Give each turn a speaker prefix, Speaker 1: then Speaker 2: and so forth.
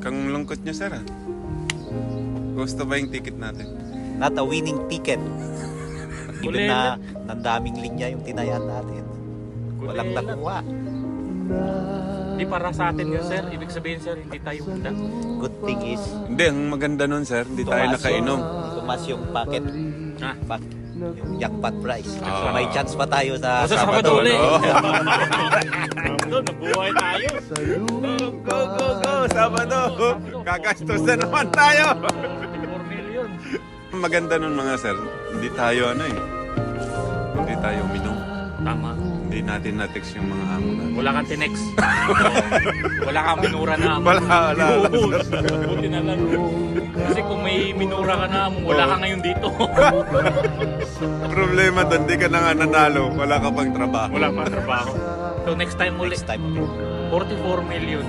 Speaker 1: Kang lungkot niya, sir, ah. Gusto ba yung ticket natin?
Speaker 2: Not a winning ticket. Even
Speaker 3: Kulela.
Speaker 2: na nandaming linya yung tinayan natin. Walang
Speaker 3: Kulela.
Speaker 2: nakuha.
Speaker 3: Hindi para sa atin yun, sir. Ibig sabihin, sir, hindi tayo hunda.
Speaker 2: Good thing is,
Speaker 1: Hindi, ang maganda nun, sir, hindi tayo
Speaker 2: tumas
Speaker 1: nakainom.
Speaker 2: tumas yung packet.
Speaker 3: Ah.
Speaker 2: Yung jackpot price. So
Speaker 1: Ah.
Speaker 2: may chance pa tayo sa
Speaker 3: Sa Sabado ulit.
Speaker 1: no?
Speaker 3: Doon, nabuhay tayo.
Speaker 1: Go, go, go! Sabado! Kagastos na naman tayo!
Speaker 3: 4 million.
Speaker 1: Maganda nun, mga sir, hindi tayo hindi tayo uminom.
Speaker 3: Tama.
Speaker 1: Hindi natin na-text yung mga amo natin.
Speaker 3: Wala kang tinex. Wala kang minura na amo.
Speaker 1: Wala,
Speaker 3: Buhos. Buti na lang. Kasi kung may minura ka na amo, wala ka ngayon dito.
Speaker 1: Problema doon, di ka na nga nanalo, wala ka pang trabaho.
Speaker 3: Wala pa trabaho. So next time ulit.
Speaker 2: next time.
Speaker 3: 44 million.